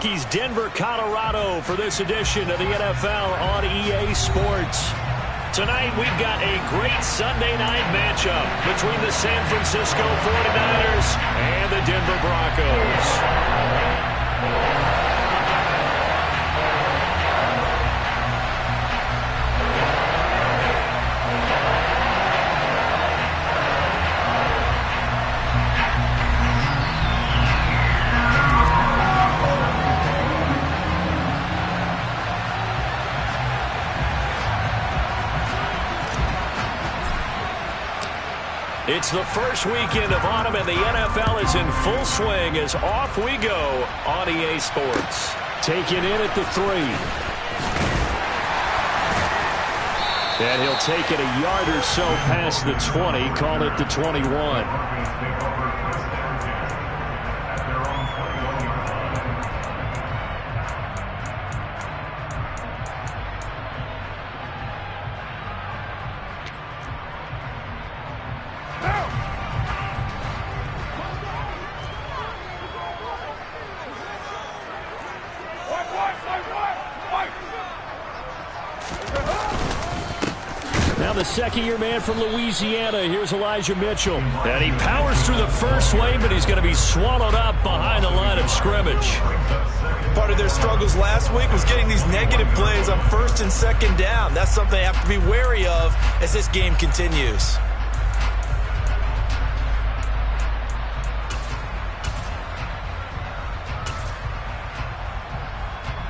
He's Denver, Colorado for this edition of the NFL on EA Sports. Tonight we've got a great Sunday night matchup between the San Francisco 49ers and the Denver Broncos. It's the first weekend of autumn, and the NFL is in full swing as off we go on EA Sports. Taken in at the 3. And he'll take it a yard or so past the 20, call it the 21. The second-year man from Louisiana. Here's Elijah Mitchell. And he powers through the first wave, but he's going to be swallowed up behind the line of scrimmage. Part of their struggles last week was getting these negative plays on first and second down. That's something they have to be wary of as this game continues.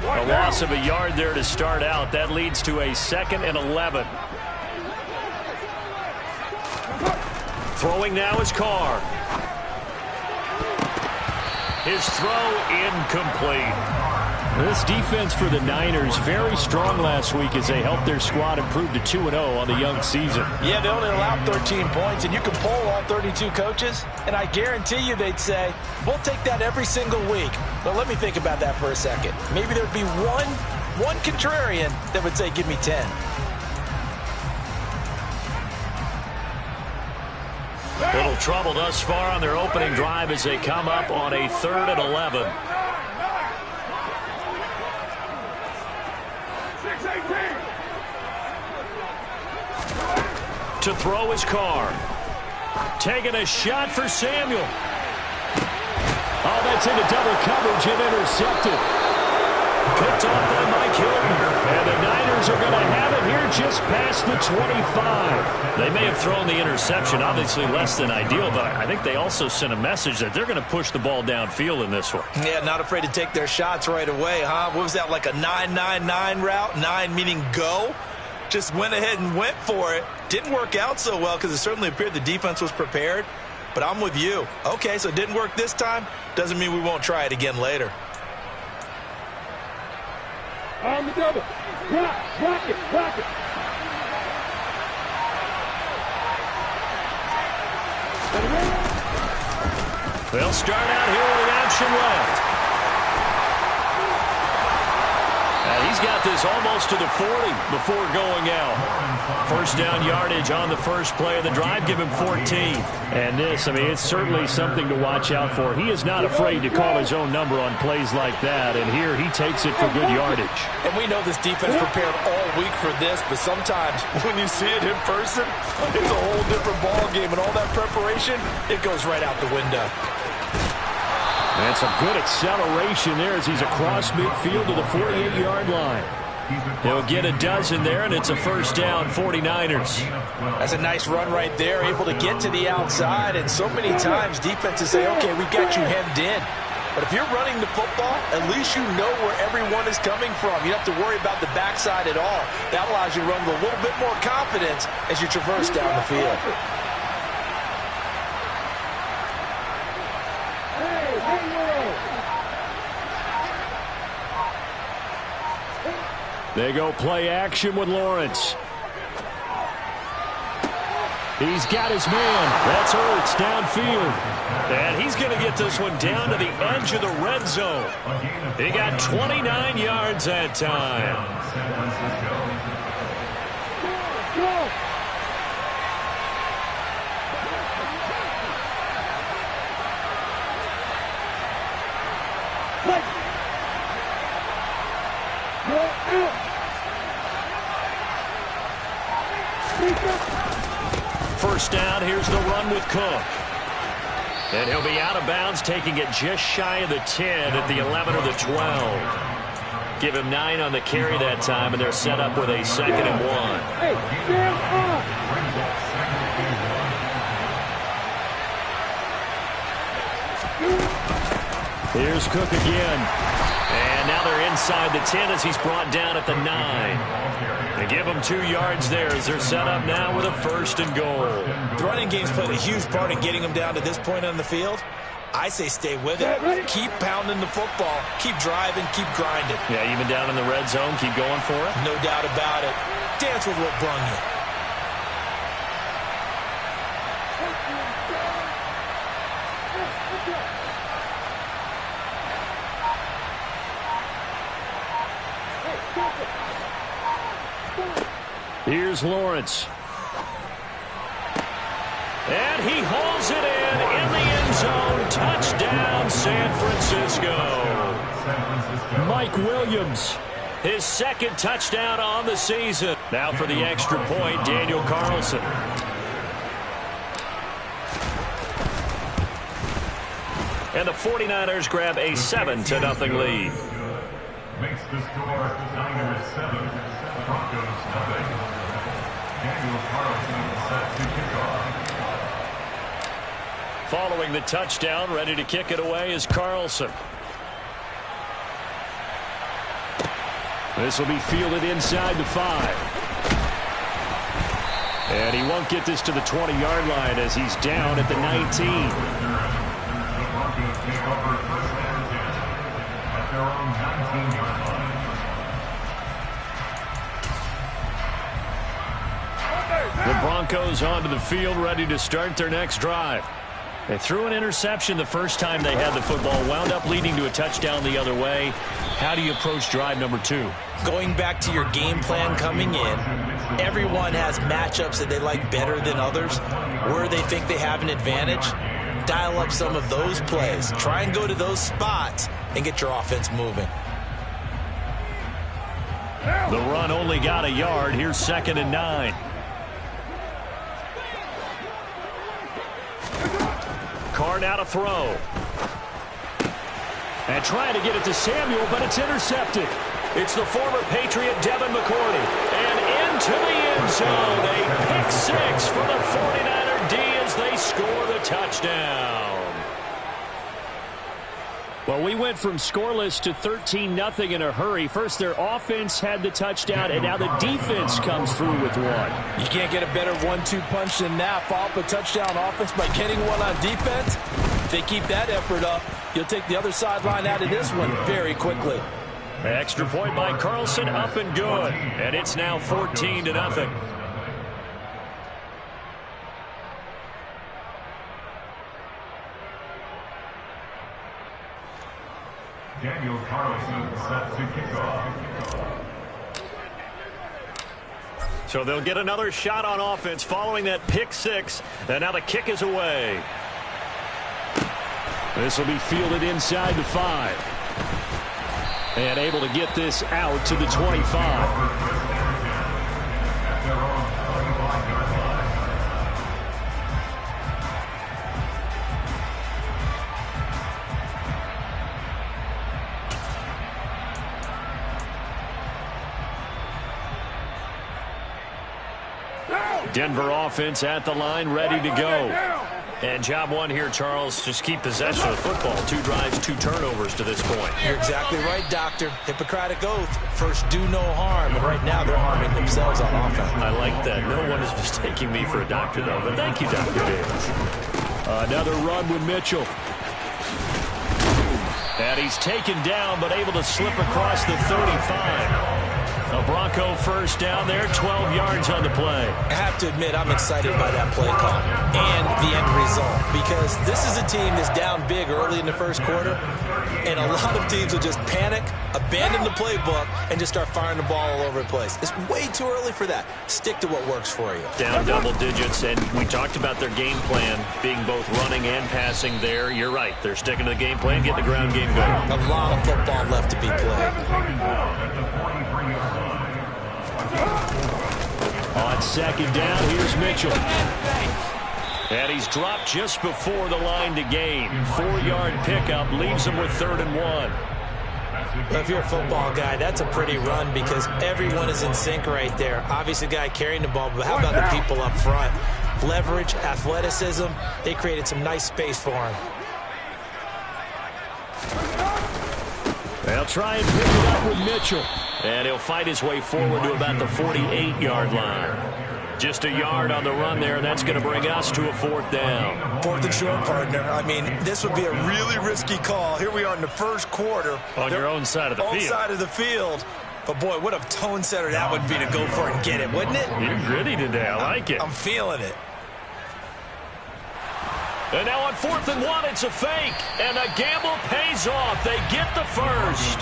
A loss of a yard there to start out. That leads to a 2nd and 11. Throwing now is Carr. His throw incomplete. This defense for the Niners very strong last week as they helped their squad improve to 2-0 on the young season. Yeah, they only allowed 13 points, and you can poll all 32 coaches, and I guarantee you they'd say, we'll take that every single week. But let me think about that for a second. Maybe there'd be one contrarian that would say, give me 10. Little trouble thus far on their opening drive as they come up on a 3rd and 11. 6-18. To throw is Carr. Taking a shot for Samuel. Oh, that's into double coverage and intercepted. Picked off by Mike Hilton. And the Niners are going to have it here just past the 25. They may have thrown the interception, obviously less than ideal, but I think they also sent a message that they're going to push the ball downfield in this one. Yeah, not afraid to take their shots right away, huh? What was that, like a 9-9-9 route? 9 meaning go? Just went ahead and went for it. Didn't work out so well because it certainly appeared the defense was prepared. But I'm with you. Okay, so it didn't work this time. Doesn't mean we won't try it again later. On the double. Block it. They'll start out here with the action left. And he's got this almost to the 40 before going out. First down yardage on the first play of the drive. Give him 14. And this, I mean, it's certainly something to watch out for. He is not afraid to call his own number on plays like that. And here he takes it for good yardage. And we know this defense prepared all week for this, but sometimes when you see it in person, it's a whole different ball game. And all that preparation, it goes right out the window. And some good acceleration there as he's across midfield to the 48-yard line. He'll get a dozen there, and it's a first down, 49ers. That's a nice run right there, able to get to the outside. And so many times defenses say, okay, we got you hemmed in. But if you're running the football, at least you know where everyone is coming from. You don't have to worry about the backside at all. That allows you to run with a little bit more confidence as you traverse down the field. They go play action with Lawrence. He's got his man. That's Ertz downfield. And he's going to get this one down to the edge of the red zone. He got 29 yards that time. First down, here's the run with Cook. And he'll be out of bounds, taking it just shy of the 10 at the 11 or the 12. Give him 9 on the carry that time, and they're set up with a 2nd and 1. Hey, stand up! Here's Cook again. And now they're inside the 10 as he's brought down at the 9. They give him 2 yards there as they're set up now with a 1st and goal. The running game's played a huge part in getting them down to this point on the field. I say stay with it. Keep pounding the football. Keep driving. Keep grinding. Yeah, even down in the red zone, keep going for it. No doubt about it. Dance with what brung you. Here's Lawrence. And he hauls it in the end zone. Touchdown, San Francisco. Mike Williams, his 2nd touchdown on the season. Now for the extra point, Daniel Carlson. And the 49ers grab a 7-0 lead. Makes the score Niners 7, Broncos nothing. Daniel Carlson set to kick off. Following the touchdown, ready to kick it away is Carlson. This will be fielded inside the 5. And he won't get this to the 20-yard line as he's down at the 19. The Broncos take over 1st and 10 at their own 19-yard line. The Broncos onto the field, ready to start their next drive. They threw an interception the first time they had the football, wound up leading to a touchdown the other way. How do you approach drive number 2? Going back to your game plan coming in, everyone has matchups that they like better than others. Where they think they have an advantage, dial up some of those plays. Try and go to those spots and get your offense moving. The run only got a yard. Here's 2nd and 9. Carr now to throw. And trying to get it to Samuel, but it's intercepted. It's the former Patriot Devin McCourty. And into the end zone. A pick 6 for the 49er D as they score the touchdown. Well, we went from scoreless to 13-0 in a hurry. First, their offense had the touchdown, and now the defense comes through with one. You can't get a better 1-2 punch than that. Follow up a touchdown offense by getting one on defense. If they keep that effort up, you'll take the other sideline out of this one very quickly. Extra point by Carlson, up and good. And it's now 14-0. Daniel Carlson set to kick off. So they'll get another shot on offense following that pick 6. And now the kick is away. This will be fielded inside the 5. And able to get this out to the 25. Denver offense at the line, ready to go. And job one here, Charles, just keep possession of the football. 2 drives, 2 turnovers to this point. You're exactly right, Doctor. Hippocratic oath. First, do no harm. And right now, they're harming themselves on offense. I like that. No one is mistaking me for a doctor, though. But thank you, Dr. Davis. Another run with Mitchell. And he's taken down, but able to slip across the 35. A Bronco first down there, 12 yards on the play. I have to admit, I'm excited by that play call and the end result, because this is a team that's down big early in the first quarter, and a lot of teams will just panic, abandon the playbook, and just start firing the ball all over the place. It's way too early for that. Stick to what works for you. Down double digits, and we talked about their game plan being both running and passing there. You're right. They're sticking to the game plan, get the ground game going. A lot of football left to be played. second down. Here's Mitchell. And he's dropped just before the line to gain. 4-yard pickup leaves him with 3rd and 1. Well, if you're a football guy, that's a pretty run because everyone is in sync right there. Obviously, the guy carrying the ball, but how about the people up front? Leverage, athleticism, they created some nice space for him. They'll try and pick it up with Mitchell. And he'll fight his way forward to about the 48-yard line. Just a yard on the run there, and that's going to bring us to a 4th down. 4th and short, partner. I mean, this would be a really risky call. Here we are in the first quarter. On your own side of the field. Own side of the field. But, boy, what a tone setter that would be to go for it and get it, wouldn't it? You're gritty today. I like it. I'm feeling it. And now on 4th and 1, it's a fake. And the gamble pays off. They get the first.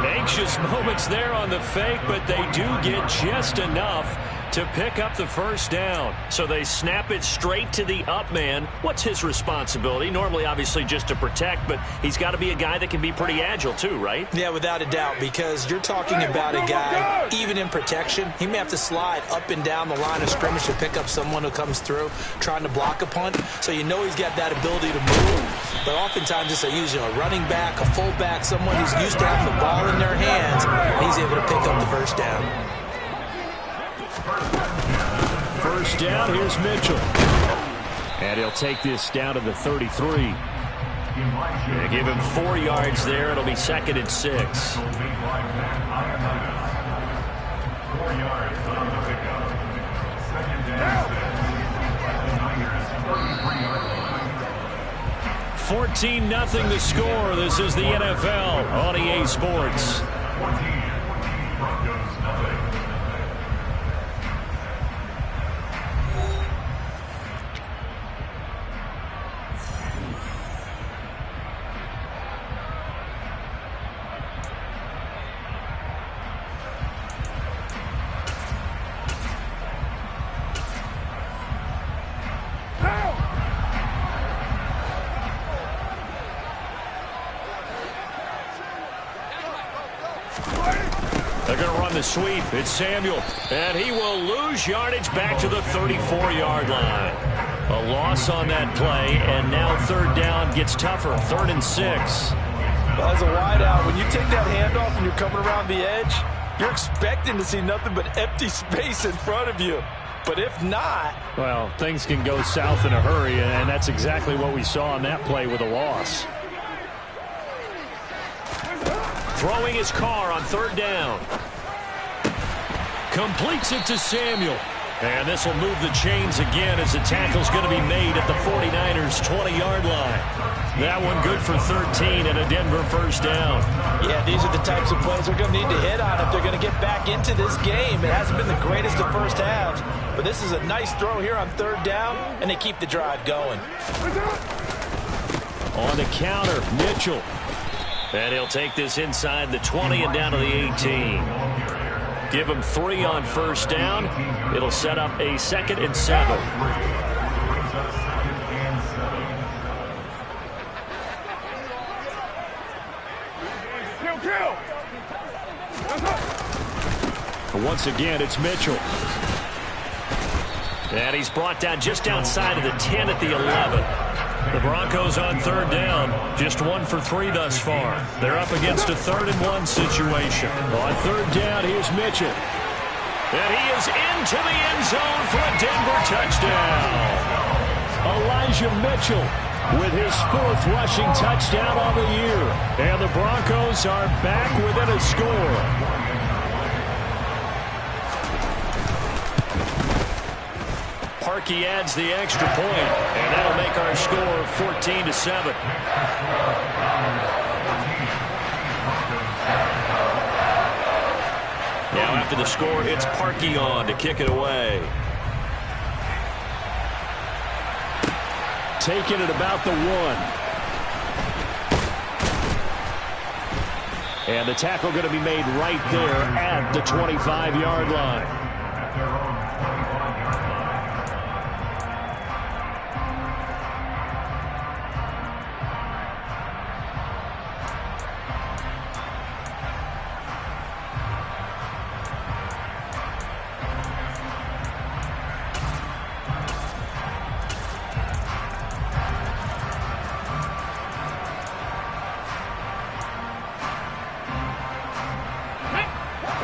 Anxious moments there on the fake, but they do get just enough to pick up the first down. So they snap it straight to the up man. What's his responsibility? Normally, obviously, just to protect, but he's got to be a guy that can be pretty agile too, right? Yeah, without a doubt, because you're talking about a guy, even in protection, he may have to slide up and down the line of scrimmage to pick up someone who comes through trying to block a punt. So you know he's got that ability to move. But oftentimes it's usually a running back, a fullback, someone who's used to having the ball in their hands, and he's able to pick up the first down. First down, here's Mitchell. And he'll take this down to the 33. They give him 4 yards there. It'll be 2nd and 6. 4 yards on the pickup. 2nd and 6. Niners, 33-yard line. 14-0 the score. This is the NFL on EA Sports. 14, Broncos nothing. They're going to run the sweep. It's Samuel. And he will lose yardage back to the 34-yard line. A loss on that play, and now 3rd down gets tougher. 3rd and 6. Well, as a wideout, when you take that handoff and you're coming around the edge, you're expecting to see nothing but empty space in front of you. But if not... Well, things can go south in a hurry, and that's exactly what we saw on that play with a loss. Throwing his car on 3rd down. Completes it to Samuel. And this will move the chains again as the tackle's going to be made at the 49ers' 20-yard line. That one good for 13 and a Denver first down. Yeah, these are the types of plays they're going to need to hit on if they're going to get back into this game. It hasn't been the greatest of first halves, but this is a nice throw here on 3rd down, and they keep the drive going. On the counter, Mitchell. And he'll take this inside the 20 and down to the 18. Give him 3 on first down. It'll set up a 2nd and 7. Once again, it's Mitchell. And he's brought down just outside of the 10 at the 11. The Broncos on 3rd down, just 1 for 3 thus far. They're up against a 3rd and 1 situation. On 3rd down, here's Mitchell. And he is into the end zone for a Denver touchdown. Elijah Mitchell with his 4th rushing touchdown on the year. And the Broncos are back within a score. Parkey adds the extra point, and that'll make our score 14-7. Now after the score, it's Parkey on to kick it away. Taking it about the 1. And the tackle going to be made right there at the 25-yard line.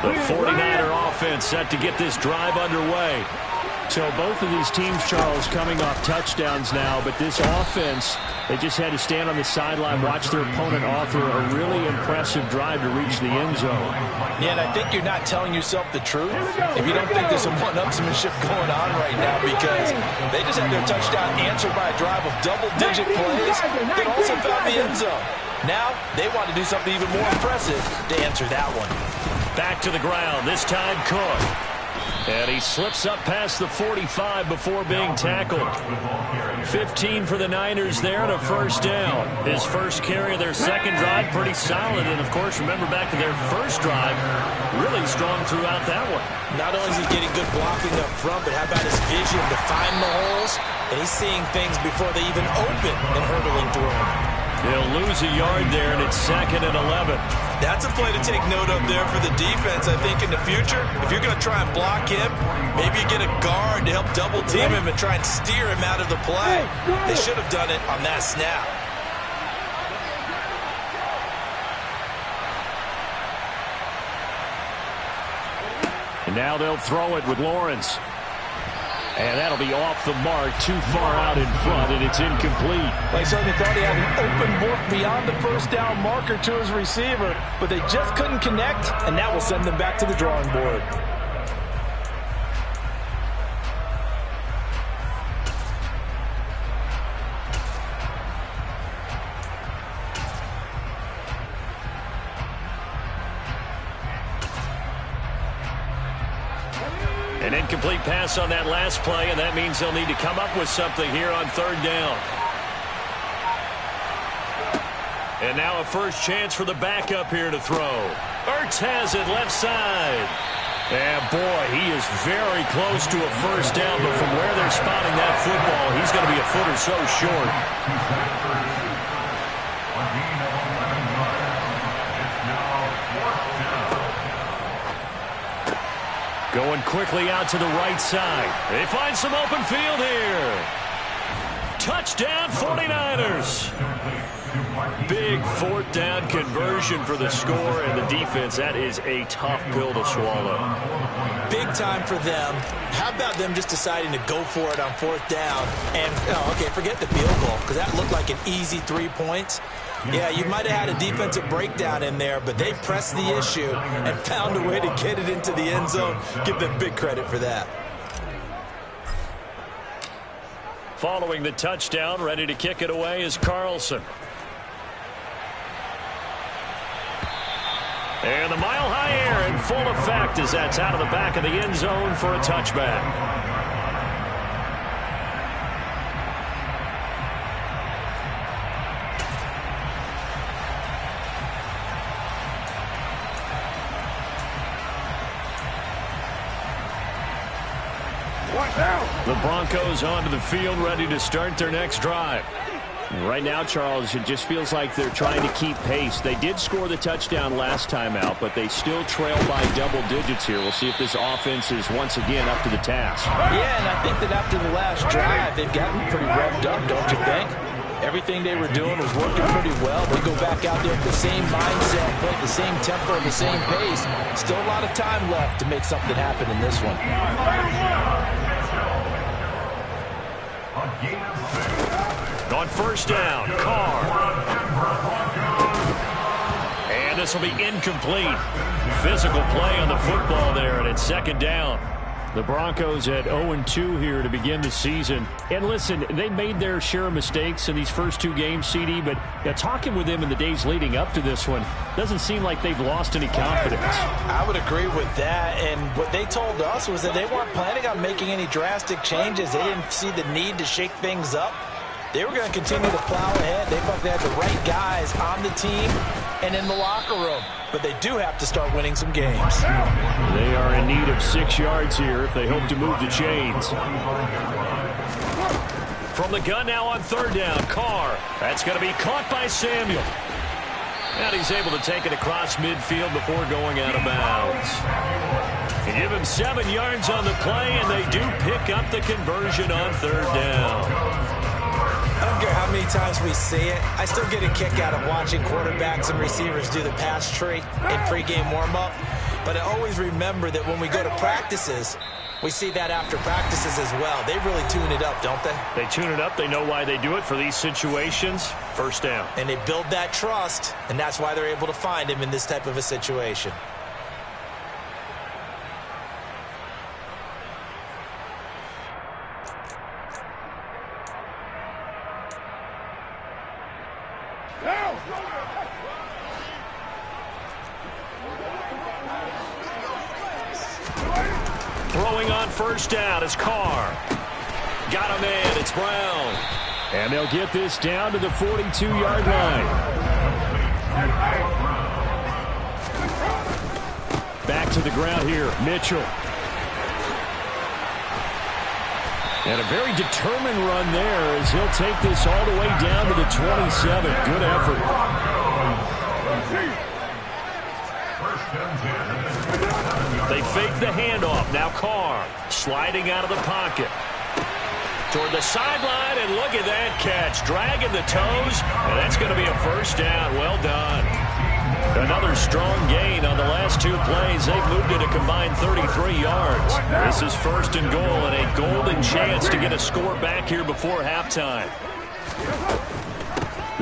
The 49er offense set to get this drive underway. So both of these teams, Charles, coming off touchdowns now, but this offense, they just had to stand on the sideline, watch their opponent author a really impressive drive to reach the end zone. Yeah, and I think you're not telling yourself the truth if you don't think there's some one-upsmanship going on right now, because they just had their touchdown answered by a drive of double-digit plays that also found the end zone. Now they want to do something even more impressive to answer that one. Back to the ground, this time Cook. And he slips up past the 45 before being tackled. 15 for the Niners there and a first down. His first carry of their second drive, pretty solid. And, of course, remember back to their first drive, really strong throughout that one. Not only is he getting good blocking up front, but how about his vision to find the holes? And he's seeing things before they even open and hurdling through them. They'll lose a yard there, and it's 2nd and 11. That's a play to take note of there for the defense, I think, in the future. If you're going to try and block him, maybe you get a guard to help double-team him and try and steer him out of the play. They should have done it on that snap. And now they'll throw it with Lawrence. And that'll be off the mark, too far out in front, and it's incomplete. They certainly thought he had an open look beyond the first down marker to his receiver, but they just couldn't connect, and that will send them back to the drawing board. An incomplete pass on that last play, and that means they'll need to come up with something here on third down. And now a first chance for the backup here to throw. Ertz has it left side. And boy, he is very close to a first down, but from where they're spotting that football, he's going to be a foot or so short. Going quickly out to the right side. They find some open field here. Touchdown 49ers. Big fourth down conversion for the score, and the defense, that is a tough pill to swallow. Big time for them. How about them just deciding to go for it on fourth down? And, okay, forget the field goal, because that looked like an easy 3 points. Yeah, you might have had a defensive breakdown in there, but they pressed the issue and found a way to get it into the end zone. Give them big credit for that. Following the touchdown, ready to kick it away is Carlson. And the mile-high air in full effect as that's out of the back of the end zone for a touchback. The Broncos onto the field, ready to start their next drive. Right now, Charles, it just feels like they're trying to keep pace. They did score the touchdown last time out, but they still trail by double digits here. We'll see if this offense is once again up to the task. Yeah, and I think that after the last drive, they've gotten pretty revved up, don't you think? Everything they were doing was working pretty well. They go back out there with the same mindset, play at the same tempo, the same pace. Still a lot of time left to make something happen in this one. On first down, Carr. And this will be incomplete. Physical play on the football there, and it's second down. The Broncos at 0-2 here to begin the season. And listen, they made their share of mistakes in these first two games, CD, but talking with them in the days leading up to this one, doesn't seem like they've lost any confidence. I would agree with that, and what they told us was that they weren't planning on making any drastic changes. They didn't see the need to shake things up. They were going to continue to plow ahead. They thought they had the right guys on the team and in the locker room. But they do have to start winning some games. They are in need of 6 yards here if they hope to move the chains. From the gun now on third down, Carr. That's going to be caught by Samuel. And he's able to take it across midfield before going out of bounds. They give him 7 yards on the play, and they do pick up the conversion on third down. I don't care how many times we see it. I still get a kick out of watching quarterbacks and receivers do the pass tree in pregame warm-up. But I always remember that when we go to practices, we see that after practices as well. They really tune it up, don't they? They tune it up. They know why they do it for these situations. First down. And they build that trust, and that's why they're able to find him in this type of a situation. Throwing on first down is Carr. Got him in. It's Brown. And they'll get this down to the 42-yard line. Back to the ground here, Mitchell. And a very determined run there as he'll take this all the way down to the 27. Good effort. They fake the handoff. Now Carr sliding out of the pocket. Toward the sideline, and look at that catch. Dragging the toes, and that's going to be a first down. Well done. Another strong gain on the last two plays. They've moved it a combined 33 yards. This is first and goal, and a golden chance to get a score back here before halftime.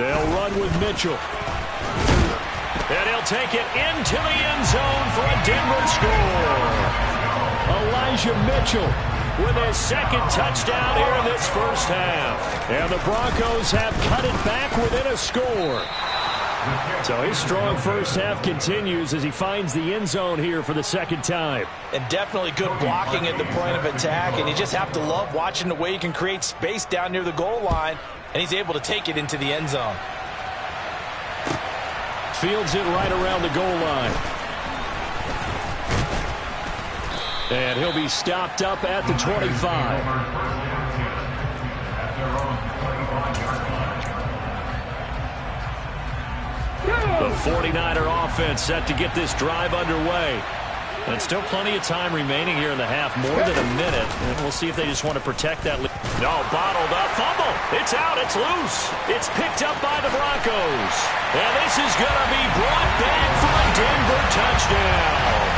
They'll run with Mitchell. And he'll take it into the end zone for a Denver score. Elijah Mitchell with his second touchdown here in this first half. And the Broncos have cut it back within a score. So his strong first half continues as he finds the end zone here for the second time. And definitely good blocking at the point of attack. And you just have to love watching the way he can create space down near the goal line. And he's able to take it into the end zone. Fields it right around the goal line. And he'll be stopped up at the 25. The 49er offense set to get this drive underway. And still plenty of time remaining here in the half, more than a minute. And we'll see if they just want to protect that lead. No, bottled up. Fumble. It's out. It's loose. It's picked up by the Broncos. And this is going to be brought back for a Denver touchdown.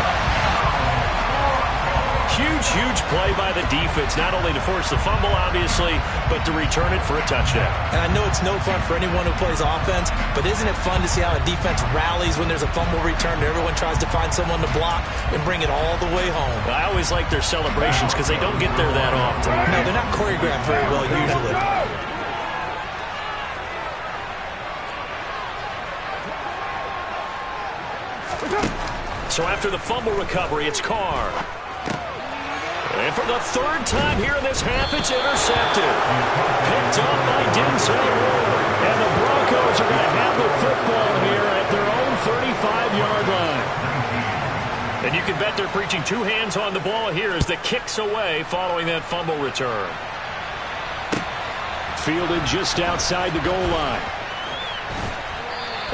Huge play by the defense, not only to force the fumble, obviously, but to return it for a touchdown. And I know it's no fun for anyone who plays offense, but isn't it fun to see how a defense rallies when there's a fumble return and everyone tries to find someone to block and bring it all the way home? I always like their celebrations because they don't get there that often. No, they're not choreographed very well usually. So after the fumble recovery, it's Carr. And for the third time here in this half, it's intercepted. Picked up by Denzel Ward. And the Broncos are going to have the football here at their own 35-yard line. And you can bet they're preaching two hands on the ball here as the kick's away following that fumble return. Fielded just outside the goal line.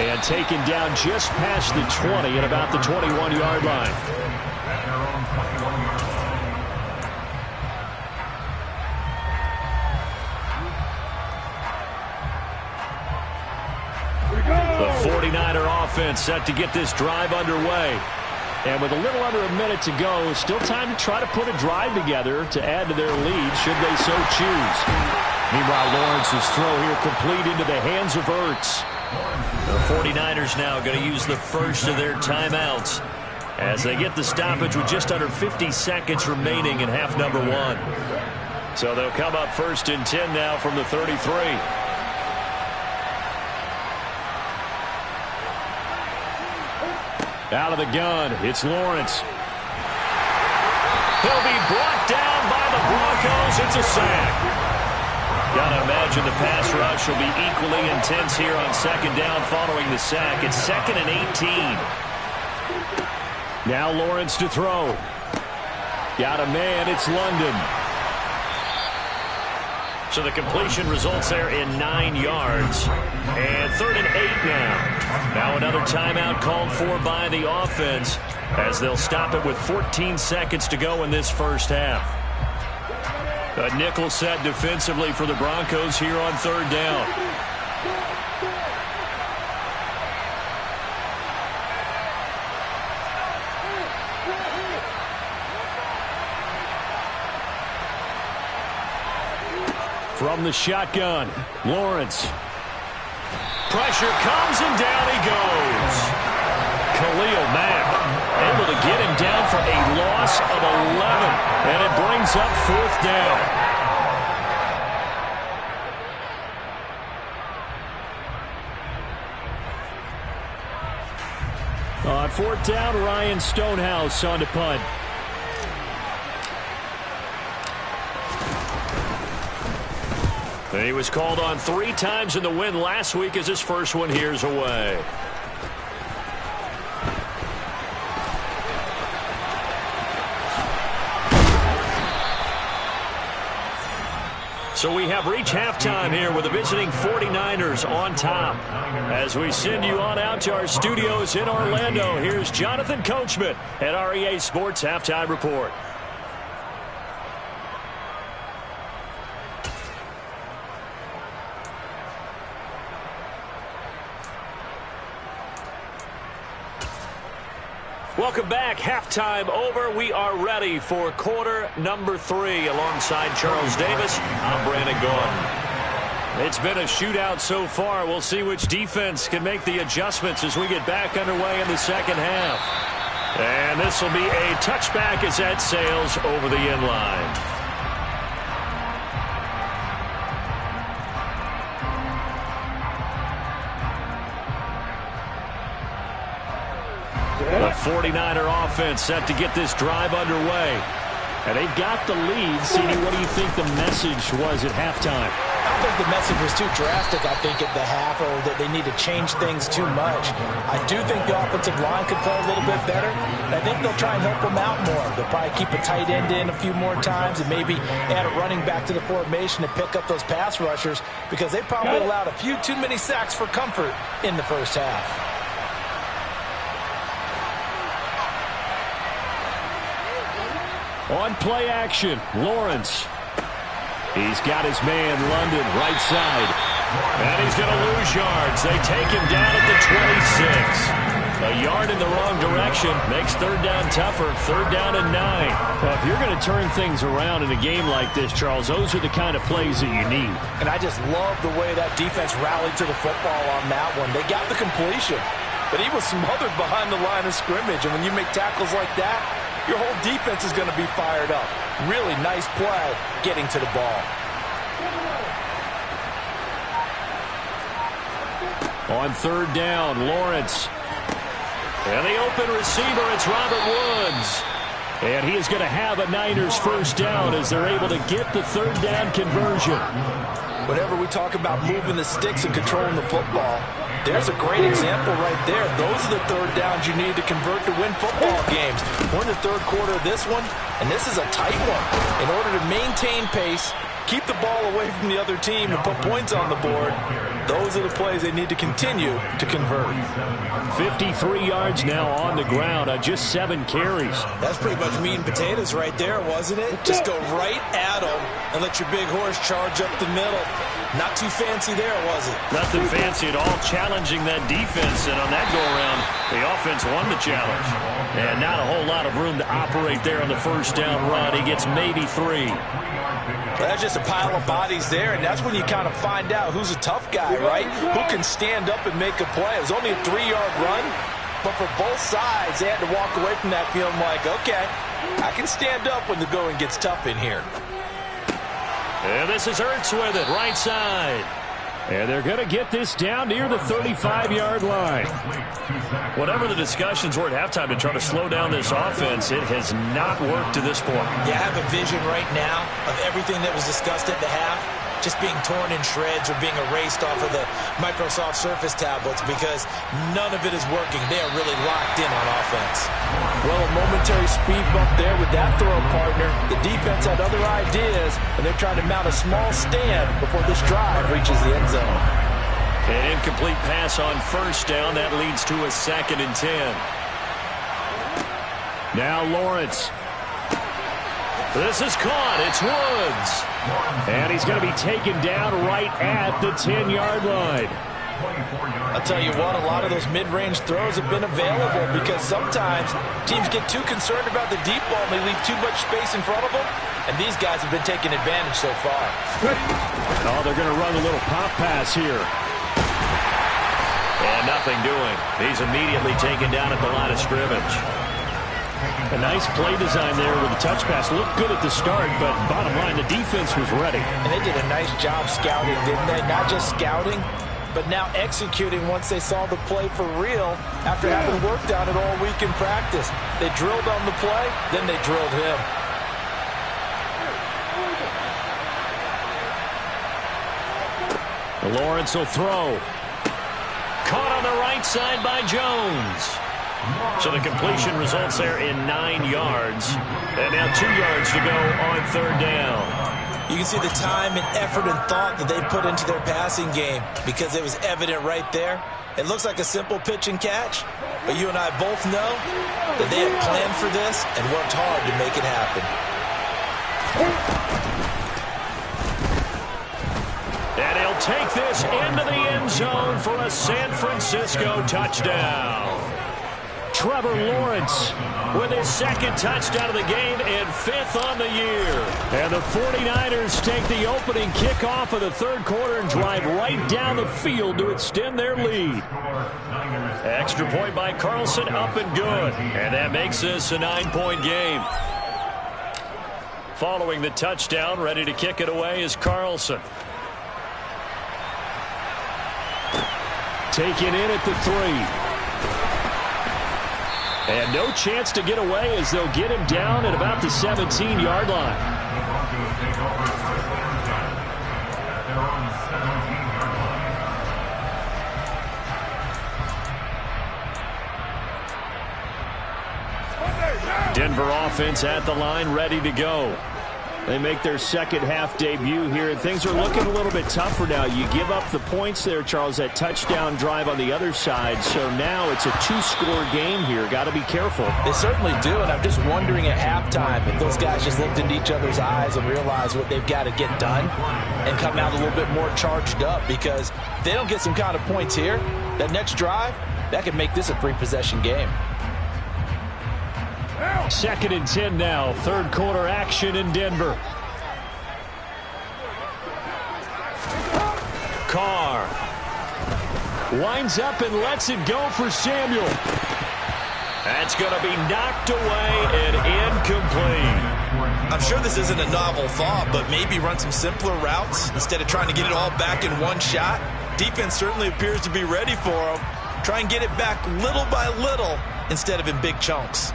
And taken down just past the 20 at about the 21-yard line. The 49er offense set to get this drive underway. And with a little under a minute to go, still time to try to put a drive together to add to their lead should they so choose. Meanwhile, Lawrence's throw here complete into the hands of Ertz. The 49ers now going to use the first of their timeouts as they get the stoppage with just under 50 seconds remaining in half number one. So they'll come up first and 10 now from the 33. Out of the gun, it's Lawrence. He'll be brought down by the Broncos. It's a sack. Gotta imagine the pass rush will be equally intense here on second down following the sack. It's 2nd and 18. Now Lawrence to throw. Got a man, it's London. So the completion results there in 9 yards. And 3rd and 8 now. Now another timeout called for by the offense as they'll stop it with 14 seconds to go in this first half. A nickel set defensively for the Broncos here on 3rd down. From the shotgun, Lawrence. Pressure comes, and down he goes. Khalil Mack able to get him down for a loss of 11, and it brings up 4th down. On 4th down, Ryan Stonehouse on to punt. He was called on 3 times in the win last week as his first one here's away. So we have reached halftime here with the visiting 49ers on top. As we send you on out to our studios in Orlando, here's Jonathan Coachman at REA Sports Halftime Report. Welcome back. Halftime over. We are ready for quarter number 3. Alongside Charles Davis, I'm Brandon Gordon. It's been a shootout so far. We'll see which defense can make the adjustments as we get back underway in the second half. And this will be a touchback as that sails over the end line. The 49er offense set to get this drive underway. And they've got the lead. CD, what do you think the message was at halftime? I don't think the message was too drastic, I think, at the half, or that they need to change things too much. I do think the offensive line could play a little bit better, and I think they'll try and help them out more. They'll probably keep a tight end in a few more times and maybe add a running back to the formation to pick up those pass rushers, because they probably allowed a few too many sacks for comfort in the first half. On play action, Lawrence. He's got his man, London, right side. And he's going to lose yards. They take him down at the 26. A yard in the wrong direction makes 3rd down tougher. 3rd down and 9. Now, if you're going to turn things around in a game like this, Charles, those are the kind of plays that you need. And I just love the way that defense rallied to the football on that one. They got the completion, but he was smothered behind the line of scrimmage. And when you make tackles like that, your whole defense is going to be fired up. Really nice play getting to the ball. On 3rd down, Lawrence. And the open receiver, it's Robert Woods. And he is going to have a Niners first down as they're able to get the 3rd down conversion. Whenever we talk about moving the sticks and controlling the football, there's a great example right there. Those are the 3rd downs you need to convert to win football games. We're in the 3rd quarter of this one, and this is a tight one. In order to maintain pace, keep the ball away from the other team, and put points on the board, those are the plays they need to continue to convert. 53 yards now on the ground on just 7 carries. That's pretty much meat and potatoes right there, wasn't it? Just go right at them and let your big horse charge up the middle. Not too fancy there, was it? Nothing fancy at all, challenging that defense, and on that go-around, the offense won the challenge. And not a whole lot of room to operate there on the first down run. He gets maybe 3. That's just a pile of bodies there, and that's when you kind of find out who's a tough guy, right? Who can stand up and make a play. It was only a 3-yard run, but for both sides, they had to walk away from that feeling like, okay, I can stand up when the going gets tough in here. And this is Ertz with it, right side. And they're going to get this down near the 35-yard line. Whatever the discussions were at halftime to try to slow down this offense, it has not worked to this point. Yeah, I have a vision right now of everything that was discussed at the half just being torn in shreds or being erased off of the Microsoft Surface tablets, because none of it is working. They are really locked in on offense. Well, a momentary speed bump there with that throw, partner. The defense had other ideas, and they're trying to mount a small stand before this drive reaches the end zone. An incomplete pass on first down. That leads to a 2nd and 10. Now Lawrence. This is caught. It's Woods. And he's going to be taken down right at the 10-yard line. I'll tell you what, a lot of those mid-range throws have been available because sometimes teams get too concerned about the deep ball and they leave too much space in front of them, and these guys have been taking advantage so far. Oh, they're going to run a little pop pass here. And nothing doing. He's immediately taken down at the line of scrimmage. A nice play design there with the touch pass. Looked good at the start, but bottom line, the defense was ready. And they did a nice job scouting, didn't they? Not just scouting, but now executing once they saw the play for real after having worked on it all week in practice. They drilled on the play, then they drilled him. Lawrence will throw. Caught on the right side by Jones. So the completion results there in 9 yards. And now 2 yards to go on third down. You can see the time and effort and thought that they put into their passing game because it was evident right there. It looks like a simple pitch and catch, but you and I both know that they had planned for this and worked hard to make it happen. And he'll take this into the end zone for a San Francisco touchdown. Trevor Lawrence with his second touchdown of the game and 5th on the year. And the 49ers take the opening kickoff of the third quarter and drive right down the field to extend their lead. Extra point by Carlson, up and good. And that makes this a 9-point game. Following the touchdown, ready to kick it away is Carlson. Taken in at the 3. And no chance to get away as they'll get him down at about the 17-yard line. Denver offense at the line, ready to go. They make their second half debut here, and things are looking a little bit tougher now. You give up the points there, Charles, that touchdown drive on the other side. So now it's a 2-score game here. Got to be careful. They certainly do, and I'm just wondering at halftime if those guys just looked into each other's eyes and realized what they've got to get done and come out a little bit more charged up, because if they don't get some kind of points here, that next drive, that could make this a 3-possession game. 2nd and 10 now. Third quarter action in Denver. Carr winds up and lets it go for Samuel. That's going to be knocked away and incomplete. I'm sure this isn't a novel thought, but maybe run some simpler routes instead of trying to get it all back in one shot. Defense certainly appears to be ready for them. Try and get it back little by little instead of in big chunks.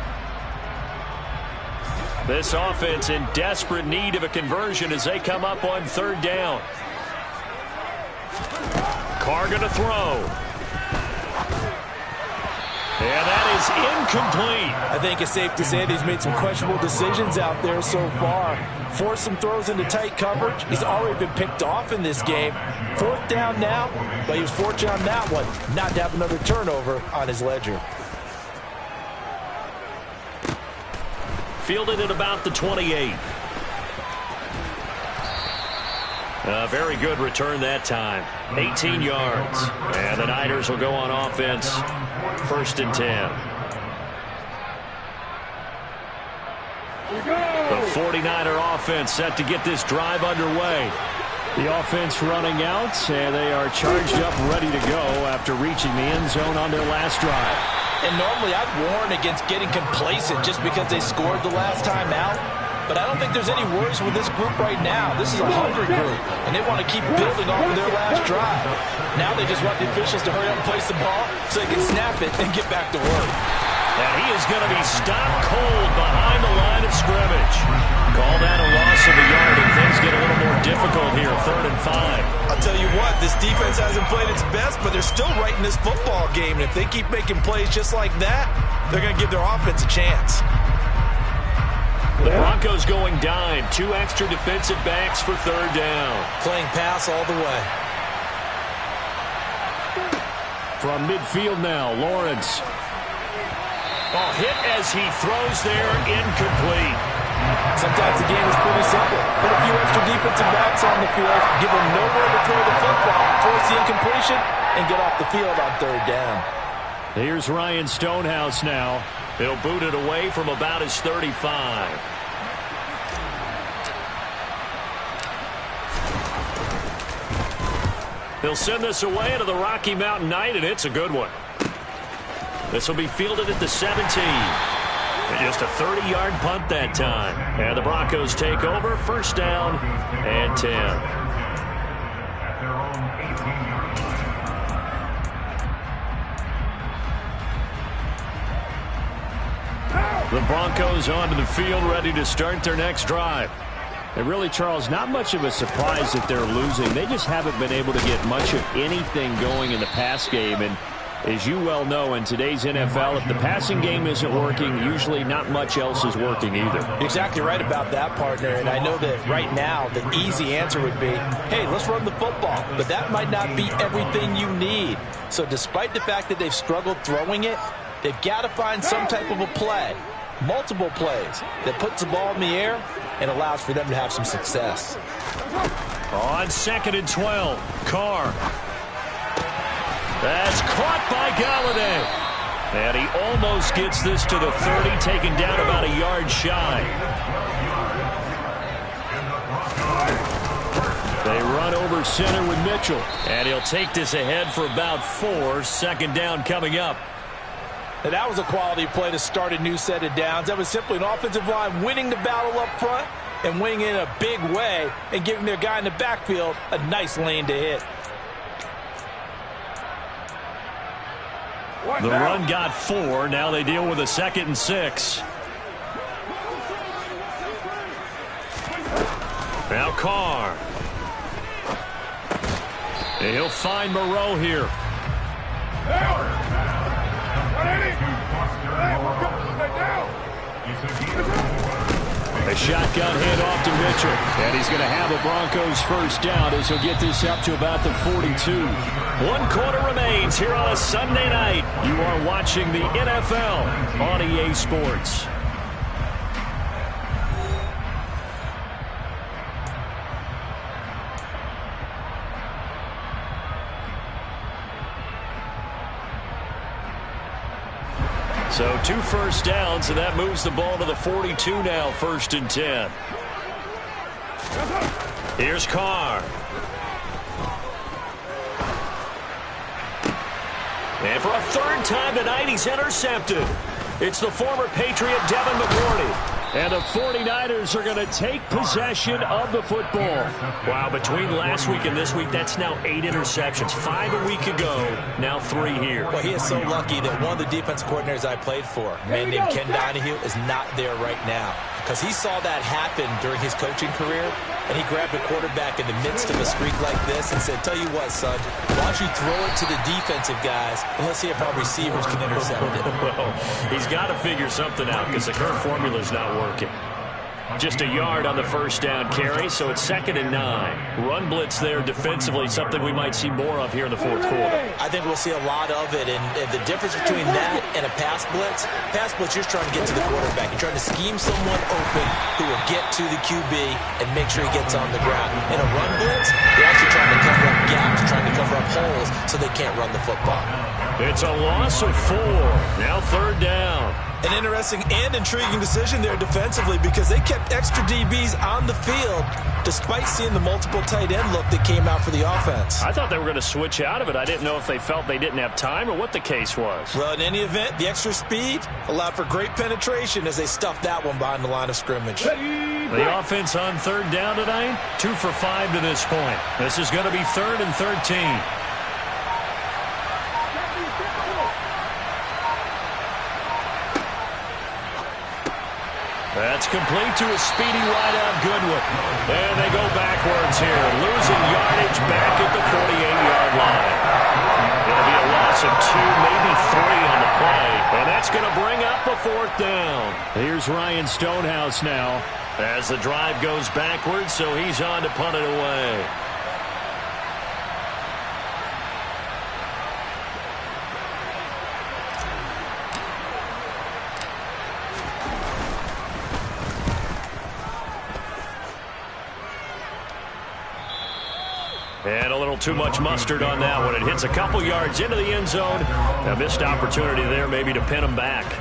This offense in desperate need of a conversion as they come up on third down. Carr going to throw. And that is incomplete. I think it's safe to say that he's made some questionable decisions out there so far. Forced some throws into tight coverage. He's already been picked off in this game. 4th down now, but he was fortunate on that one not to have another turnover on his ledger. Fielded at about the 28. A very good return that time. 18 yards. And the Niners will go on offense. 1st and 10. The 49er offense set to get this drive underway. The offense running out, and they are charged up, ready to go after reaching the end zone on their last drive. And normally I'd warn against getting complacent just because they scored the last time out. But I don't think there's any worries with this group right now. This is a hungry group, and they want to keep building off of their last drive. Now they just want the officials to hurry up and place the ball so they can snap it and get back to work. And he is going to be stopped cold behind the line of scrimmage. Call that a loss of a yard, and things get a little more difficult here, 3rd and 5. I'll tell you what, this defense hasn't played its best, but they're still right in this football game. And if they keep making plays just like that, they're going to give their offense a chance. The Broncos going dime. 2 extra defensive backs for third down. Playing pass all the way. From midfield now, Lawrence. Oh, hit as he throws there, incomplete. Sometimes the game is pretty simple. Put a few extra defensive backs on the field, give them nowhere to throw the football, force the incompletion, and get off the field on third down. Here's Ryan Stonehouse now. He'll boot it away from about his 35. He'll send this away into the Rocky Mountain Night, and it's a good one. This will be fielded at the 17. Just a 30-yard punt that time. And the Broncos take over, first down and 10. At their own 18-yard line. The Broncos onto the field, ready to start their next drive. And really, Charles, not much of a surprise that they're losing. They just haven't been able to get much of anything going in the pass game. And as you well know, in today's NFL, if the passing game isn't working, usually not much else is working either. You're exactly right about that, partner. And I know that right now the easy answer would be, hey, let's run the football. But that might not be everything you need. So despite the fact that they've struggled throwing it, they've got to find some type of a play, multiple plays, that puts the ball in the air and allows for them to have some success. On 2nd and 12, Carr. That's caught by Galladay. And he almost gets this to the 30, taken down about a yard shy. They run over center with Mitchell. And he'll take this ahead for about 4. Second down coming up. Now, that was a quality play to start a new set of downs. That was simply an offensive line winning the battle up front and winning in a big way and giving their guy in the backfield a nice lane to hit. The run got 4. Now they deal with a 2nd and 6. Now Carr. And he'll find Moreau here. A shotgun handoff to Mitchell. And he's going to have a Broncos first down as he'll get this up to about the 42. 1 quarter remains here on a Sunday night. You are watching the NFL on EA Sports. So 2 first downs, and that moves the ball to the 42 now, 1st and 10. Here's Carr. And for a 3rd time tonight, he's intercepted. It's the former Patriot Devin McCourty. And the 49ers are going to take possession of the football. Wow, between last week and this week, that's now 8 interceptions. 5 a week ago, now 3 here. Well, he is so lucky that one of the defense coordinators I played for, a man named Ken Donahue, is not there right now. Because he saw that happen during his coaching career, and he grabbed a quarterback in the midst of a streak like this and said, tell you what, son, why don't you throw it to the defensive guys, and let's see if our receivers can intercept it. Well, he's got to figure something out because the current formula's not working. Just a yard on the first down carry, so it's 2nd and 9. Run blitz there defensively, something we might see more of here in the 4th quarter. I think we'll see a lot of it, and the difference between that and a pass blitz, you're trying to get to the quarterback. You're trying to scheme someone open who will get to the QB and make sure he gets on the ground. In a run blitz, you're actually trying to cover up gaps, trying to cover up holes so they can't run the football. It's a loss of 4. Now 3rd down. An interesting and intriguing decision there defensively because they kept extra DBs on the field despite seeing the multiple tight end look that came out for the offense. I thought they were going to switch out of it. I didn't know if they felt they didn't have time or what the case was. Well, in any event, the extra speed allowed for great penetration as they stuffed that one behind the line of scrimmage. The offense on 3rd down tonight, 2 for 5 to this point. This is going to be 3rd and 13. That's complete to a speedy wideout Goodwin. And they go backwards here, losing yardage back at the 48-yard line. It'll be a loss of 2, maybe 3 on the play. And that's going to bring up a 4th down. Here's Ryan Stonehouse now as the drive goes backwards, so he's on to punt it away. And a little too much mustard on that one. It hits a couple yards into the end zone. A missed opportunity there maybe to pin him back.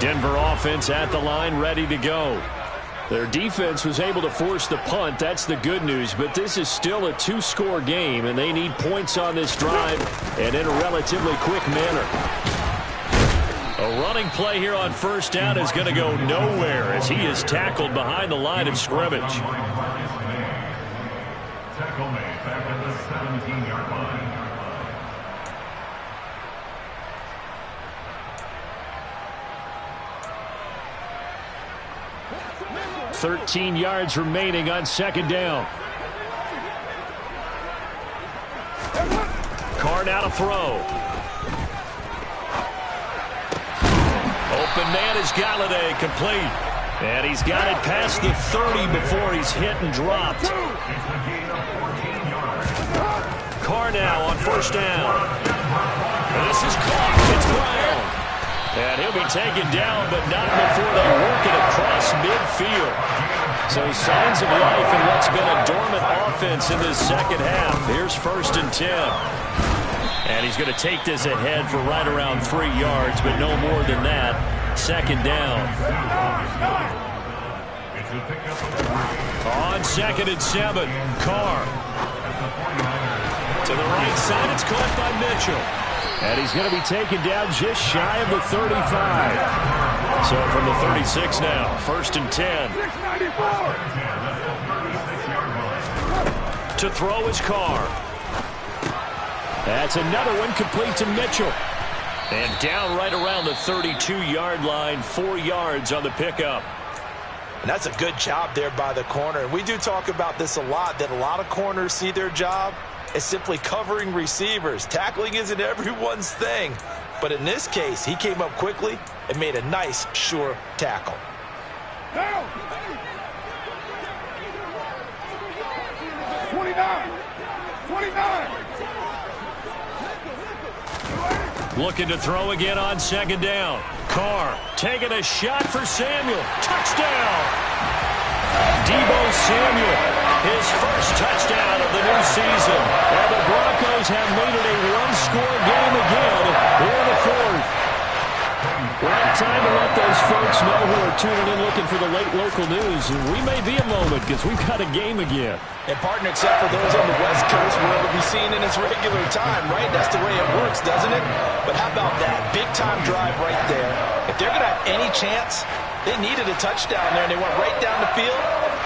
Denver offense at the line, ready to go. Their defense was able to force the punt. That's the good news. But this is still a two-score game, and they need points on this drive and in a relatively quick manner. A running play here on first down is going to go nowhere as he is tackled behind the line of scrimmage. Tackle made back at the 17-yard line. 13 yards remaining on second down. Carr now to throw. Open man is Galladay, complete. And he's got it past the 30 before he's hit and dropped. Carr now on first down. And this is caught. It's Brown. And he'll be taken down, but not before they work it across midfield. So signs of life in what's been a dormant offense in this second half. Here's 1st and 10. And he's going to take this ahead for right around 3 yards, but no more than that. Second down. On 2nd and 7, Carr. To the right side, it's caught by Mitchell. And he's going to be taken down just shy of the 35. So from the 36 now, 1st and 10. To throw is Carr. That's another one complete to Mitchell. And down right around the 32-yard line, 4 yards on the pickup. And that's a good job there by the corner. And we do talk about this a lot, that a lot of corners see their job as simply covering receivers. Tackling isn't everyone's thing. But in this case, he came up quickly and made a nice, sure tackle. Down. 29. 29. Looking to throw again on second down. Carr taking a shot for Samuel. Touchdown! Deebo Samuel, his first touchdown of the new season. And the Broncos have made it a one-score game again here in the 4th. Well, time to let those folks know who are tuning in looking for the late local news. We may be a moment because we've got a game again. And partner, except for those on the West Coast, where it'll be seen in its regular time, right? That's the way it works, doesn't it? But how about that? Big-time drive right there. If they're going to have any chance, they needed a touchdown there, and they went right down the field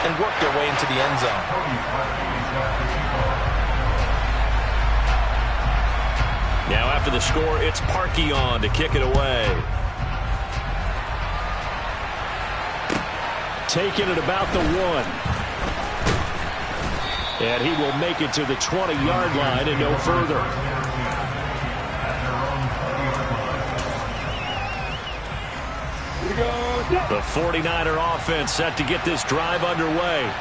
and worked their way into the end zone. Now after the score, it's Parkey on to kick it away. Taking it about the 1. And he will make it to the 20-yard line and no further. The 49er offense set to get this drive underway.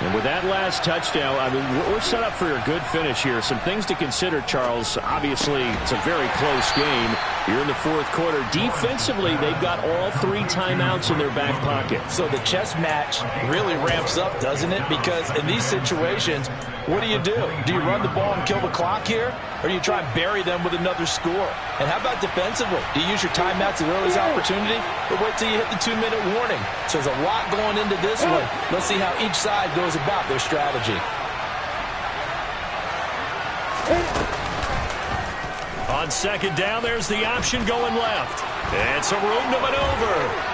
And with that last touchdown, I mean, we're set up for a good finish here. Some things to consider, Charles. Obviously, it's a very close game. You're in the 4th quarter. Defensively, they've got all 3 timeouts in their back pocket. So the chess match really ramps up, doesn't it? Because in these situations, what do? Do you run the ball and kill the clock here? Or do you try and bury them with another score? And how about defensively? Do you use your timeouts at earliest opportunity? Or wait till you hit the 2-minute warning? So there's a lot going into this one. Let's see how each side goes about their strategy. On second down, there's the option going left. And some room to maneuver.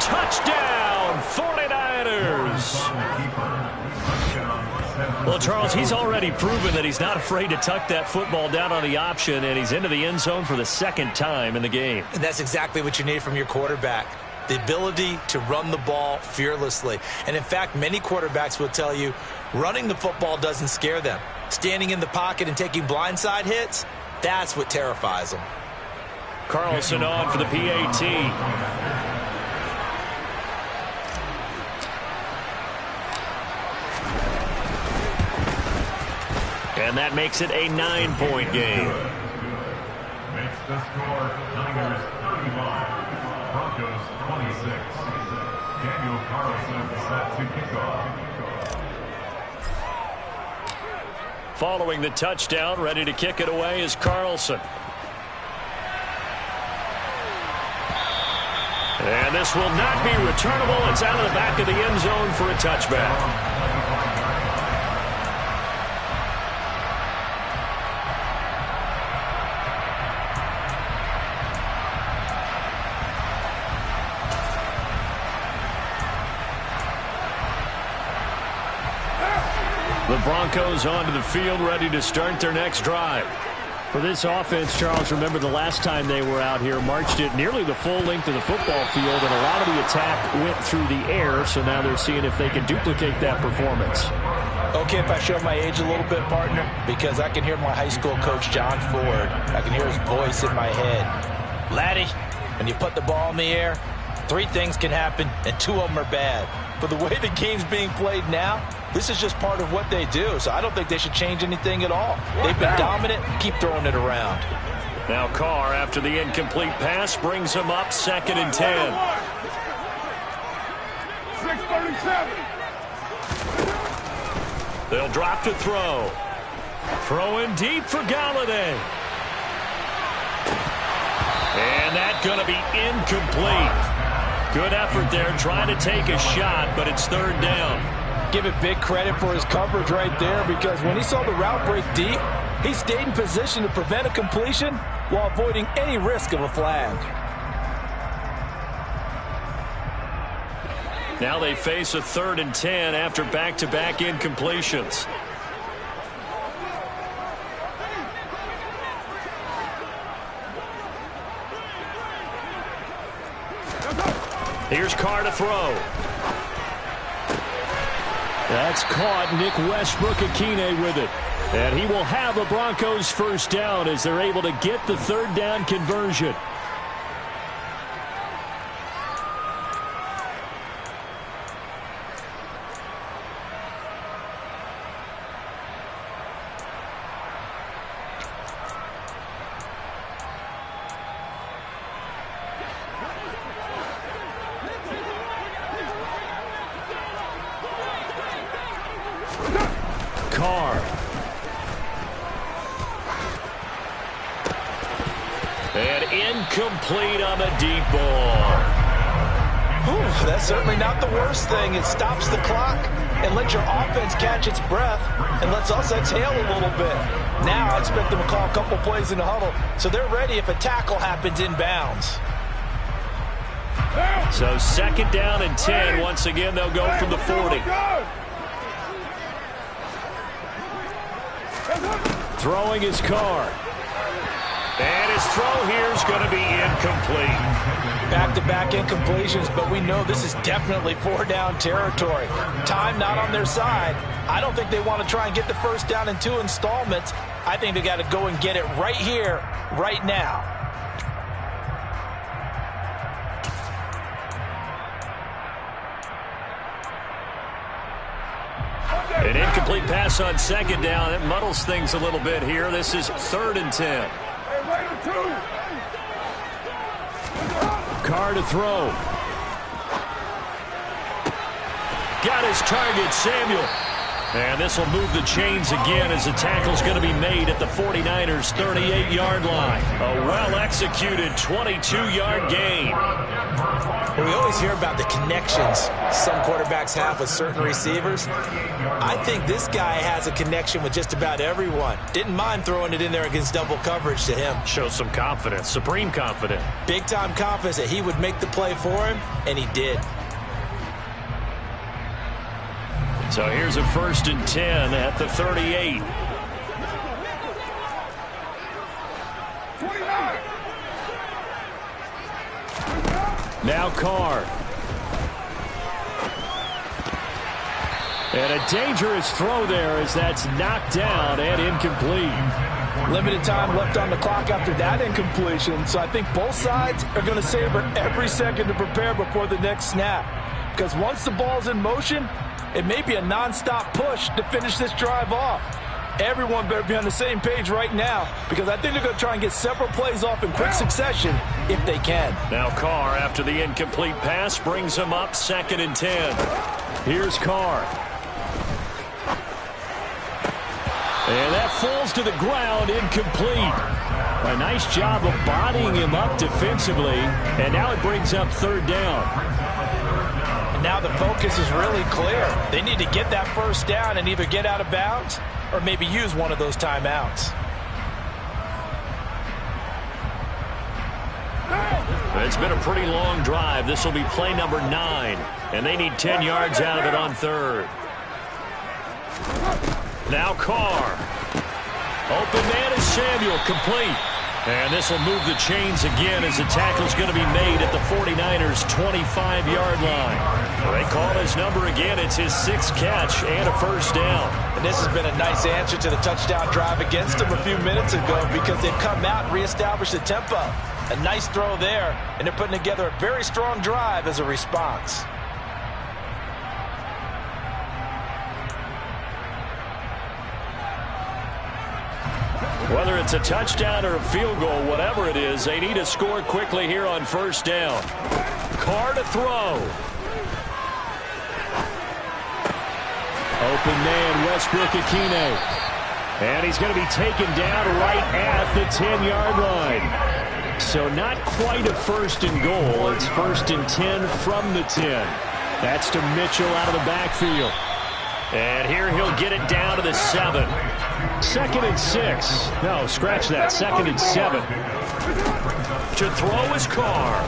Touchdown, 49ers. Well, Charles, he's already proven that he's not afraid to tuck that football down on the option, and he's into the end zone for the 2nd time in the game. And that's exactly what you need from your quarterback. The ability to run the ball fearlessly. And in fact, many quarterbacks will tell you running the football doesn't scare them. Standing in the pocket and taking blindside hits, That's what terrifies them. Carlson on for the PAT. And that makes it a 9-point game. Makes the score Niners 31, Broncos 26. Daniel Carlson set to kick off. Following the touchdown, ready to kick it away is Carlson. And this will not be returnable. It's out of the back of the end zone for a touchback. The Broncos onto the field, ready to start their next drive. For this offense, Charles, remember the last time they were out here, marched it nearly the full length of the football field, and a lot of the attack went through the air, so now they're seeing if they can duplicate that performance. Okay, if I show my age a little bit, partner, because I can hear my high school coach, John Ford. I can hear his voice in my head. Laddie, when you put the ball in the air, 3 things can happen, and 2 of them are bad. But the way the game's being played now, this is just part of what they do, so I don't think they should change anything at all. They've been dominant. Keep throwing it around. Now Carr, after the incomplete pass, brings him up 2nd and 10. 6:37. They'll drop to throw. Throwing deep for Galladay. And that's going to be incomplete. Good effort there, trying to take a shot, but it's 3rd down. Give it big credit for his coverage right there, because when he saw the route break deep, he stayed in position to prevent a completion while avoiding any risk of a flag. Now they face a 3rd and 10 after back-to-back incompletions. Here's Carr to throw. That's caught. Nick Westbrook-Akine with it. And he will have a Broncos first down as they're able to get the 3rd down conversion. Carr. And incomplete on the deep ball. Whew, that's certainly not the worst thing. It stops the clock and lets your offense catch its breath and lets us exhale a little bit. Now I expect them to call a couple plays in the huddle so they're ready if a tackle happens inbounds. So 2nd down and 10. Once again, they'll go from the 40. Throwing his Carr. And his throw here is going to be incomplete. Back-to-back incompletions, but we know this is definitely 4-down territory. Time not on their side. I don't think they want to try and get the first down in 2 installments. I think they got to go and get it right here, right now. An incomplete pass on 2nd down. It muddles things a little bit here. This is 3rd and 10. Carr to throw. Got his target, Samuel. And this will move the chains again as the tackle's going to be made at the 49ers' 38-yard line. A well-executed 22-yard gain. We always hear about the connections some quarterbacks have with certain receivers. I think this guy has a connection with just about everyone. Didn't mind throwing it in there against double coverage to him. Shows some confidence, supreme confidence. Big-time confidence that he would make the play for him, and he did. So here's a 1st and 10 at the 38. 29. Now Carr. And a dangerous throw there as that's knocked down and incomplete. Limited time left on the clock after that incompletion, so I think both sides are going to savor every second to prepare before the next snap. Because once the ball's in motion, it may be a nonstop push to finish this drive off. Everyone better be on the same page right now, because I think they're going to try and get several plays off in quick succession if they can. Now Carr, after the incomplete pass, brings him up 2nd and 10. Here's Carr. And that falls to the ground, incomplete. A nice job of bodying him up defensively, and now it brings up 3rd down. And now the focus is really clear. They need to get that 1st down and either get out of bounds or maybe use one of those timeouts. It's been a pretty long drive. This will be play number 9, and they need 10 yards out of it on 3rd. Now Carr. Open man is Samuel, complete. And this will move the chains again as the tackle's going to be made at the 49ers' 25-yard line. They call his number again. It's his 6th catch and a 1st down. And this has been a nice answer to the touchdown drive against them a few minutes ago, because they've come out and reestablished the tempo. A nice throw there, and they're putting together a very strong drive as a response. Whether it's a touchdown or a field goal, whatever it is, they need to score quickly here on 1st down. Carr to throw. Open man, Westbrook-Ikhine. And he's going to be taken down right at the 10-yard line. So not quite a 1st and goal. It's 1st and 10 from the 10. That's to Mitchell out of the backfield. And here he'll get it down to the 7. 2nd and 6. No, scratch that. 2nd and 7. To throw is Carr.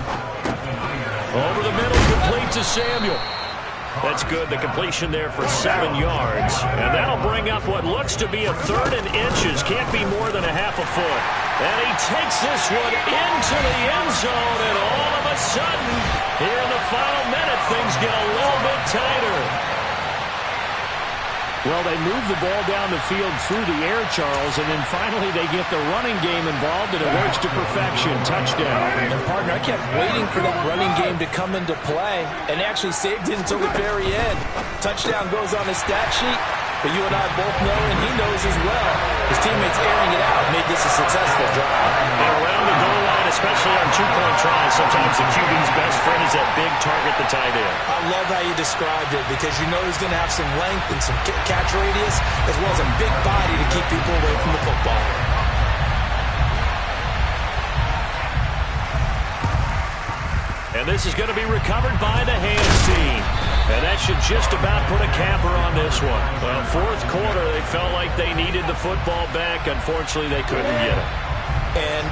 Over the middle, complete to Samuel. That's good. The completion there for 7 yards. And that'll bring up what looks to be a 3rd and inches. Can't be more than a half a foot. And he takes this one into the end zone. And all of a sudden, here in the final minute, things get a little bit tighter. Well, they move the ball down the field through the air, Charles, and then finally they get the running game involved, and it works to perfection. Touchdown. And, partner, I kept waiting for that running game to come into play, and actually saved it until the very end. Touchdown goes on his stat sheet, but you and I both know, and he knows as well, his teammates airing it out made this a successful drive. And around the goal line, especially on 2-point tries, sometimes the QB's best friend is that big target, the tight end. I love how you described it, because you know he's going to have some length and some catch radius, as well as a big body to keep people away from the football. And this is going to be recovered by the hands team. And that should just about put a capper on this one. Well, 4th quarter, they felt like they needed the football back. Unfortunately, they couldn't get it. And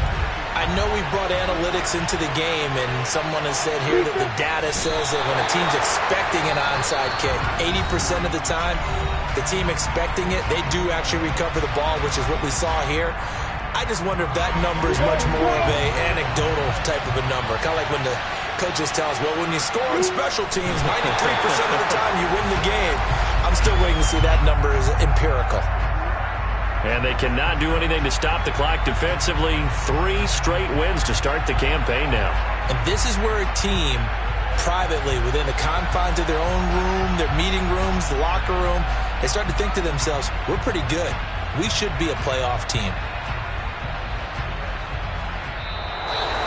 I know we brought analytics into the game, and someone has said here that the data says that when a team's expecting an onside kick, 80% of the time, the team expecting it, they do actually recover the ball, which is what we saw here. I just wonder if that number is much more of a anecdotal type of a number. Kind of like when the coaches tell us, well, when you score on special teams, 93% of the time you win the game. I'm still waiting to see that number is empirical. And they cannot do anything to stop the clock defensively. 3 straight wins to start the campaign now. And this is where a team, privately, within the confines of their own room, their meeting rooms, the locker room, they start to think to themselves, we're pretty good. We should be a playoff team.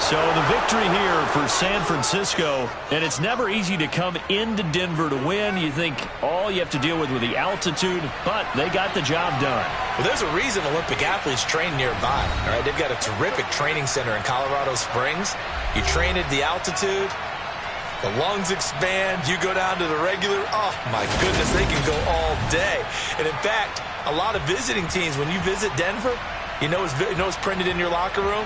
So the victory here for San Francisco, and it's never easy to come into Denver to win. You think all you have to deal with the altitude, but they got the job done. Well, there's a reason Olympic athletes train nearby. All right, they've got a terrific training center in Colorado Springs. You train at the altitude, the lungs expand, you go down to the regular, oh my goodness, they can go all day. And in fact, a lot of visiting teams, when you visit Denver, you know it's printed in your locker room?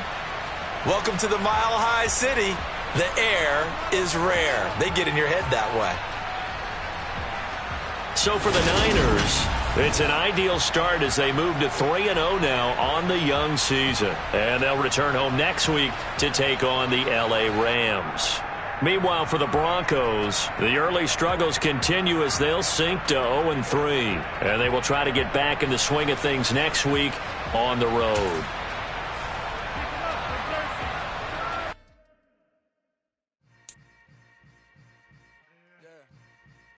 Welcome to the Mile High City. The air is rare. They get in your head that way. So for the Niners, it's an ideal start as they move to 3-0 now on the young season. And they'll return home next week to take on the LA Rams. Meanwhile, for the Broncos, the early struggles continue as they'll sink to 0-3. And they will try to get back in the swing of things next week on the road.